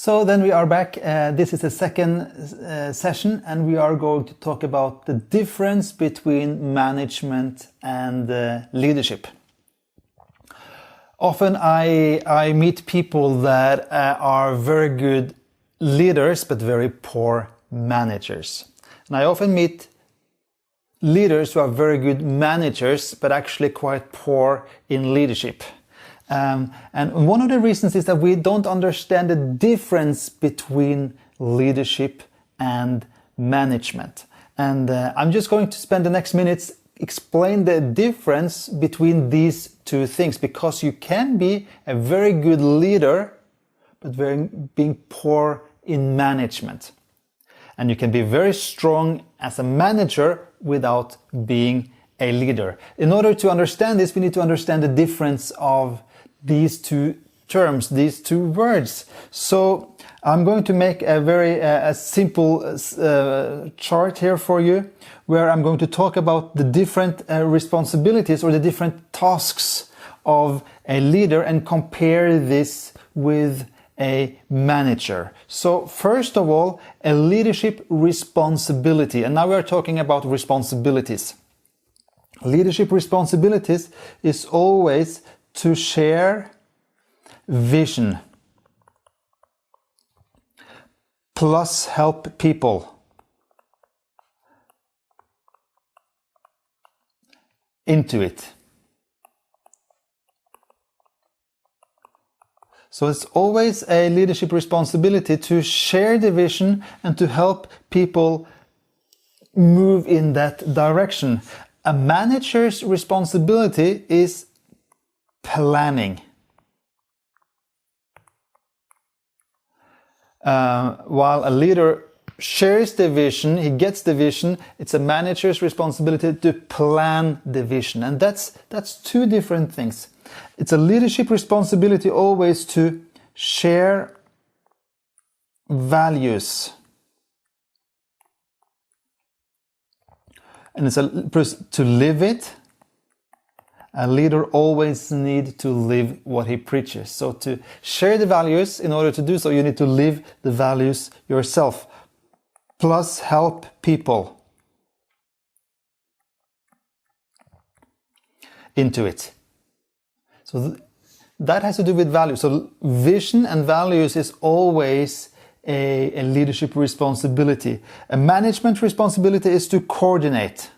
So then we are back. This is the second session, and we are going to talk about the difference between management and leadership. Often I meet people that are very good leaders but very poor managers. And I often meet leaders who are very good managers but actually quite poor in leadership. And one of the reasons is that we don't understand the difference between leadership and management. And I'm just going to spend the next minutes explain the difference between these two things, because you can be a very good leader but being poor in management. And you can be very strong as a manager without being a leader. In order to understand this, we need to understand the difference of these two terms, these two words. So I'm going to make a very simple chart here for you, where I'm going to talk about the different responsibilities or the different tasks of a leader and compare this with a manager. So first of all, a leadership responsibility. And now we are talking about responsibilities. Leadership responsibilities is always to share vision plus help people into it. So it's always a leadership responsibility to share the vision and to help people move in that direction. A manager's responsibility is planning. While a leader shares the vision, he gets the vision, it's a manager's responsibility to plan the vision. And that's two different things. It's a leadership responsibility always to share values. And it's to live it. A leader always needs to live what he preaches. So to share the values, in order to do so, you need to live the values yourself. Plus help people into it. So that has to do with values. So vision and values is always a leadership responsibility. A management responsibility is to coordinate.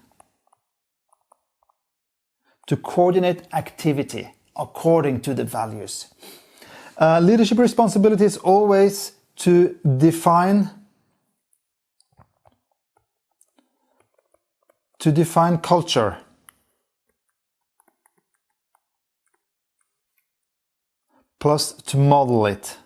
To coordinate activity according to the values. Leadership responsibility is always to define culture. Plus to model it.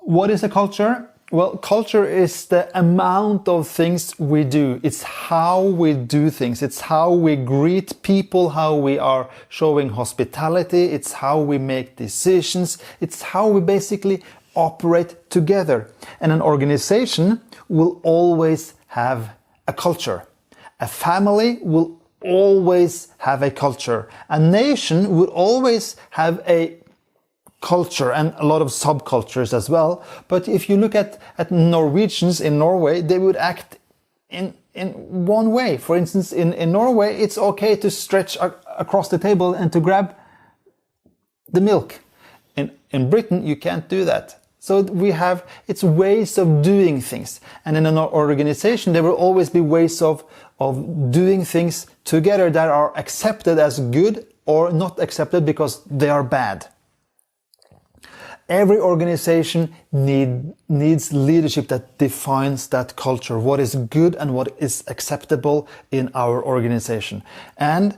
What is a culture? Well, culture is the amount of things we do. It's how we do things. It's how we greet people, how we are showing hospitality. It's how we make decisions. It's how we basically operate together. And an organization will always have a culture. A family will always have a culture. A nation will always have a culture and a lot of subcultures as well. But if you look at Norwegians in Norway, they would act in one way. For instance, in Norway, it's okay to stretch across the table and to grab the milk. In Britain, you can't do that. So it's ways of doing things. And in an organization, there will always be ways of doing things together that are accepted as good or not accepted because they are bad. Every organization needs leadership that defines that culture, what is good and what is acceptable in our organization. And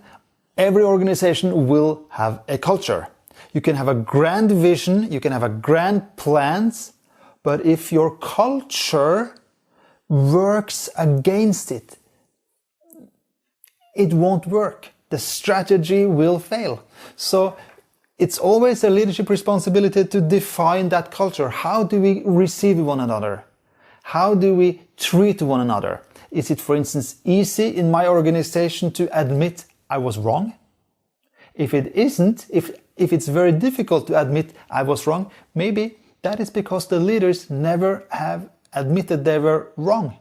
every organization will have a culture. You can have a grand vision, you can have a grand plans, but if your culture works against it, it won't work. The strategy will fail. So it's always a leadership responsibility to define that culture. How do we receive one another? How do we treat one another? Is it, for instance, easy in my organization to admit I was wrong? If it isn't, if if it's very difficult to admit I was wrong, maybe that is because the leaders never have admitted they were wrong.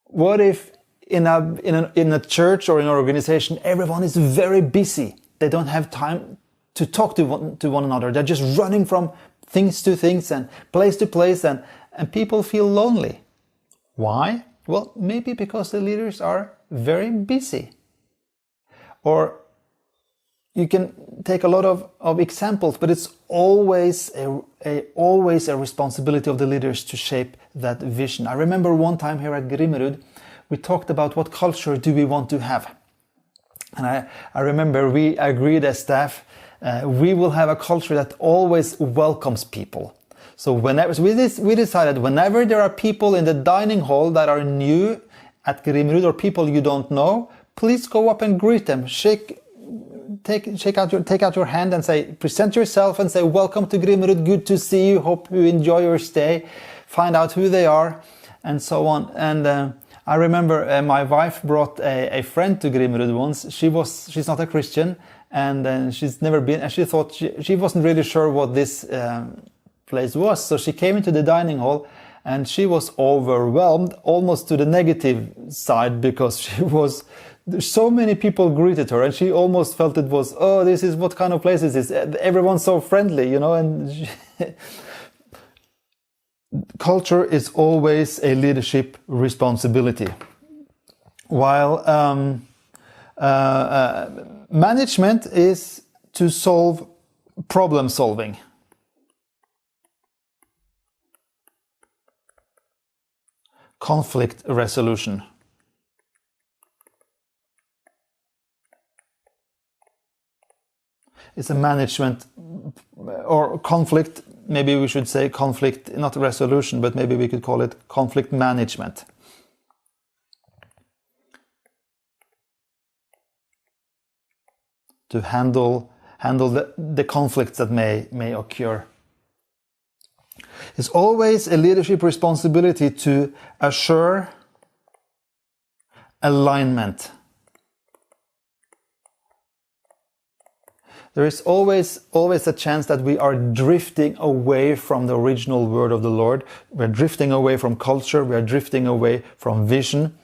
What if in a church or in an organization everyone is very busy? They don't have time to talk to one another. They're just running from things to things and place to place, and people feel lonely. Why? Well, maybe because the leaders are very busy. Or you can take a lot of examples, but it's always a responsibility of the leaders to shape that vision. I remember one time here at Grimmerud, we talked about what culture do we want to have. And I remember we agreed as staff, we will have a culture that always welcomes people. So whenever we decided whenever there are people in the dining hall that are new at Grimmerud or people you don't know, please go up and greet them. Take out your hand and say, present yourself and say, welcome to Grimmerud, good to see you, hope you enjoy your stay. Find out who they are and so on. And I remember my wife brought a friend to Grimmerud once. She's not a Christian, and she's never been, and she thought she wasn't really sure what this place was. So she came into the dining hall and she was overwhelmed, almost to the negative side, because so many people greeted her and she almost felt it was, oh, this is what kind of place is this? Everyone's so friendly, you know, and culture is always a leadership responsibility. While management is to solve problem solving. Conflict resolution. It's a management or conflict, maybe we should say conflict, not resolution, but maybe we could call it conflict management. To handle the conflicts that may occur. It's always a leadership responsibility to assure alignment. There is always a chance that we are drifting away from the original word of the Lord. We're drifting away from culture. We're drifting away from vision.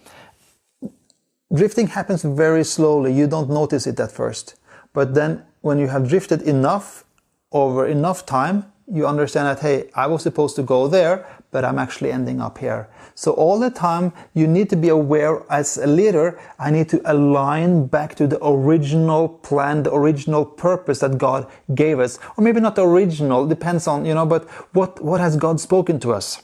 Drifting happens very slowly. You don't notice it at first. But then when you have drifted enough over enough time, you understand that, hey, I was supposed to go there, but I'm actually ending up here. So all the time you need to be aware as a leader, I need to align back to the original plan, the original purpose that God gave us. Or maybe not the original, depends on, but what has God spoken to us?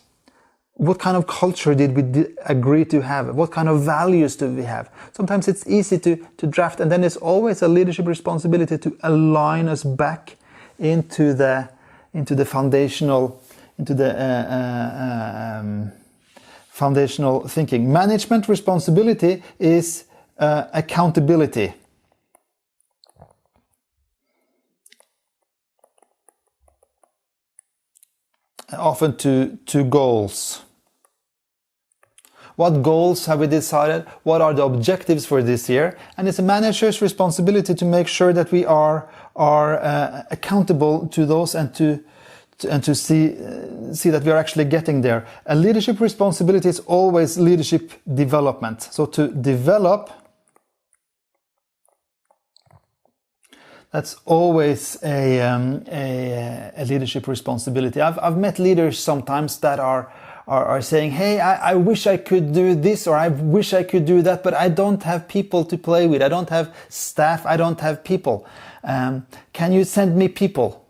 What kind of culture did we agree to have? What kind of values do we have? Sometimes it's easy to draft, and then there's always a leadership responsibility to align us back into the foundational thinking. Management responsibility is accountability. Often to goals. What goals have we decided? What are the objectives for this year? And it's a manager's responsibility to make sure that we are accountable to those and to see that we are actually getting there. A leadership responsibility is always leadership development. So to develop, that's always a leadership responsibility. I've met leaders sometimes that are saying, hey, I wish I could do this, or I wish I could do that, but I don't have people to play with. I don't have staff. I don't have people. Can you send me people?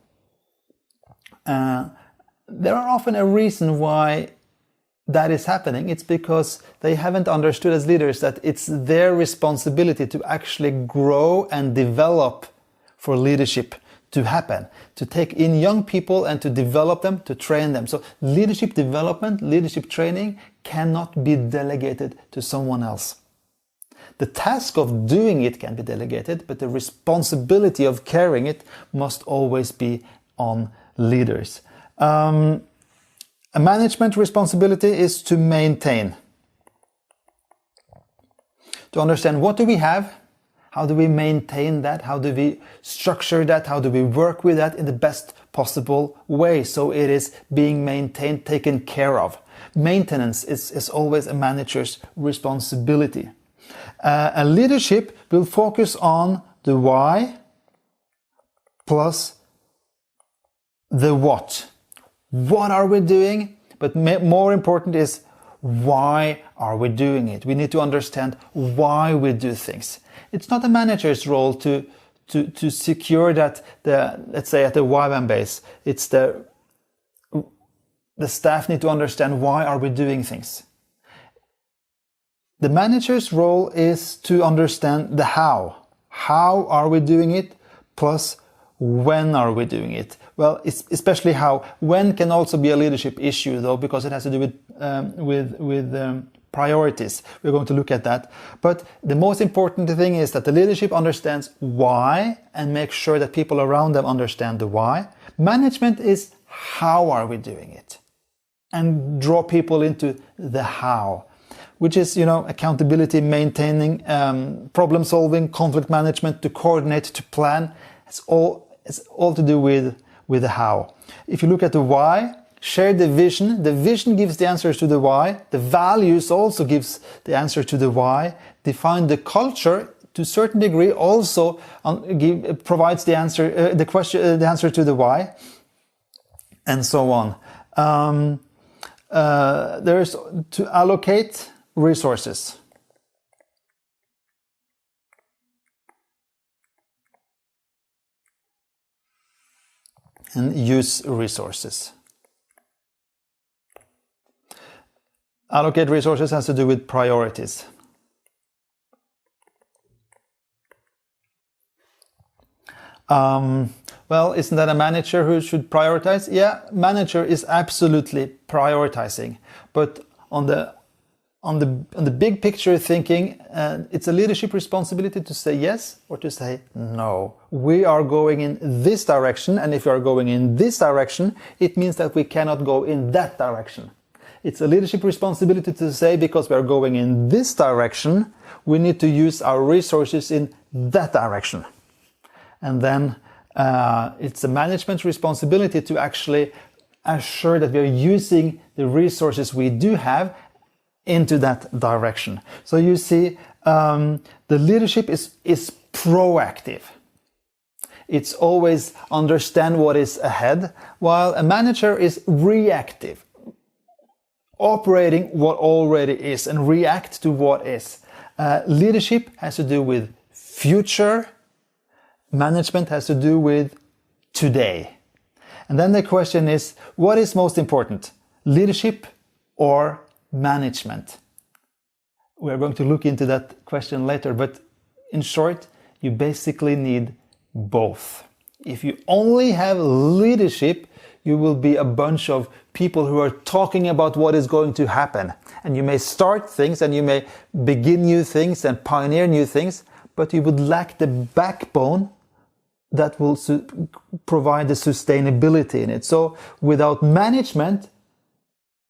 There are often a reason why that is happening. It's because they haven't understood as leaders that it's their responsibility to actually grow and develop for leadership to happen, to take in young people and to develop them, to train them. So leadership development, leadership training cannot be delegated to someone else. The task of doing it can be delegated, but the responsibility of carrying it must always be on leaders. A management responsibility is to maintain. To understand what do we have, How do we maintain that? How do we structure that? How do we work with that in the best possible way so it is being maintained, taken care of? Maintenance is always a manager's responsibility. And leadership will focus on the why plus the what. What are we doing? But more important is, why are we doing it? We need to understand why we do things. It's not a manager's role to secure that let's say at the YWAM base, it's the staff need to understand why are we doing things. The manager's role is to understand the how. How are we doing it? Plus, when are we doing it? Well, especially how. When can also be a leadership issue, though, because it has to do with priorities. We're going to look at that. But the most important thing is that the leadership understands why and makes sure that people around them understand the why. Management is how are we doing it? And draw people into the how, which is, accountability, maintaining, problem solving, conflict management, to coordinate, to plan. It's all to do with the how. If you look at the why, share the vision gives the answers to the why. The values also gives the answer to the why. Define the culture to a certain degree also provides the answer, the answer to the why, and so on. There's to allocate resources. And use resources. Allocate resources has to do with priorities. Well, isn't that a manager who should prioritize? Yeah, manager is absolutely prioritizing, but on the big picture thinking, it's a leadership responsibility to say yes or to say no. We are going in this direction, and if we are going in this direction, it means that we cannot go in that direction. It's a leadership responsibility to say, because we are going in this direction, we need to use our resources in that direction. And then it's a management's responsibility to actually assure that we are using the resources we do have into that direction. So you see, the leadership is proactive. It's always understand what is ahead, while a manager is reactive, operating what already is and react to what is. Leadership has to do with future. Management has to do with today. And then the question is, what is most important? Leadership or management? We're going to look into that question later, but in short, you basically need both. If you only have leadership, you will be a bunch of people who are talking about what is going to happen. And you may start things and you may begin new things and pioneer new things, but you would lack the backbone that will provide the sustainability in it. So without management,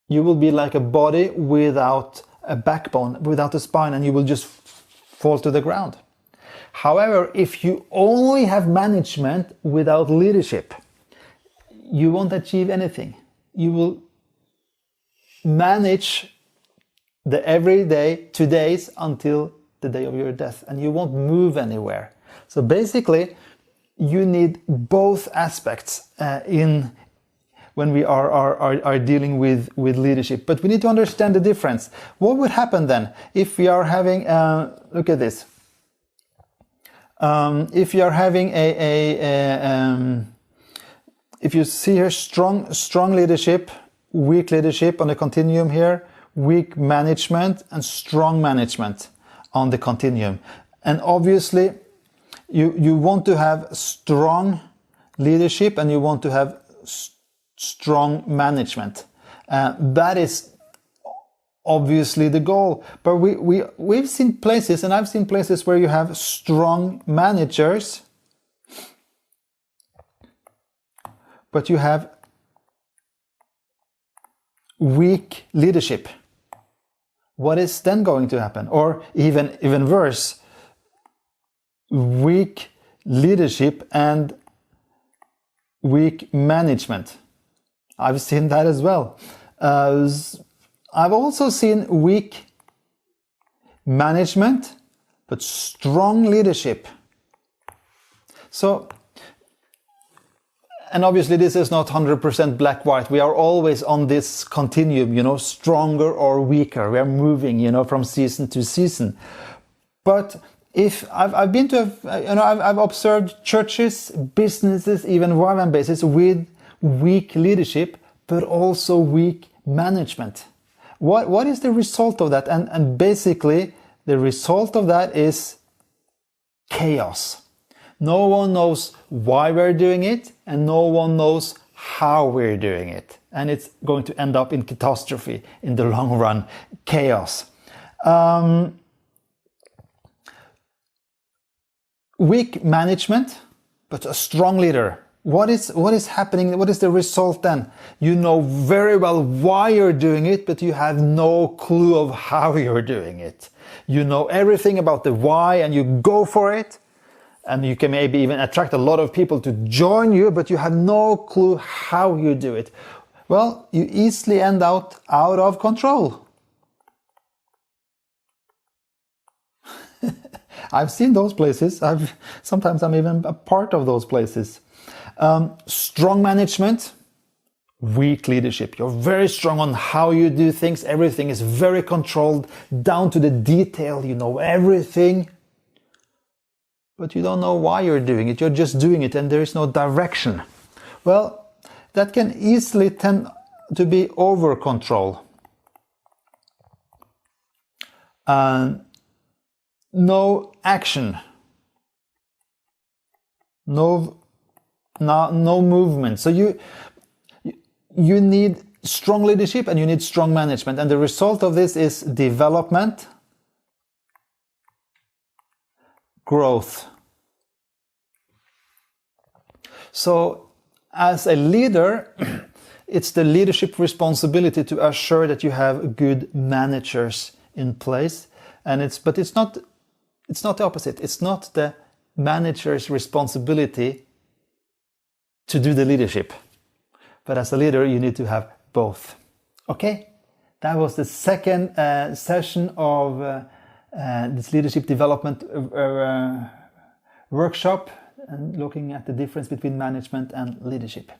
you will be like a body without a backbone, without a spine, and you will just fall to the ground. However, if you only have management without leadership, you won't achieve anything. You will manage the everyday, today's, until the day of your death, and you won't move anywhere. So basically, you need both aspects when we are dealing with leadership. But we need to understand the difference. What would happen then if we are having, look at this. If you are having if you see here strong leadership, weak leadership on the continuum here, weak management and strong management on the continuum. And obviously you want to have strong leadership and you want to have strong management. That is obviously the goal. But we've seen places, and I've seen places where you have strong managers, but you have weak leadership. What is then going to happen? Or even worse, weak leadership and weak management. I've seen that as well. I've also seen weak management, but strong leadership. So, and obviously this is not 100% black-white. We are always on this continuum, stronger or weaker. We are moving, from season to season. But if I've been to, I've observed churches, businesses, even YWAM bases with weak leadership, but also weak management. What is the result of that? And basically, the result of that is chaos. No one knows why we're doing it, and no one knows how we're doing it. And it's going to end up in catastrophe in the long run, chaos. Weak management, but a strong leader. What is happening? What is the result then? You know very well why you're doing it, but you have no clue of how you're doing it. You know everything about the why and you go for it. And you can maybe even attract a lot of people to join you, but you have no clue how you do it. Well, you easily end out of control. I've seen those places. Sometimes I'm even a part of those places. Strong management, weak leadership. You're very strong on how you do things. Everything is very controlled down to the detail. You know everything. But you don't know why you're doing it. You're just doing it and there is no direction. Well, that can easily tend to be over control. No action. No movement. So you need strong leadership and you need strong management. And the result of this is development, growth. So as a leader, it's the leadership responsibility to assure that you have good managers in place. But it's not the opposite. It's not the manager's responsibility to do the leadership. But as a leader, you need to have both. Okay? That was the second session of this leadership development workshop, and looking at the difference between management and leadership.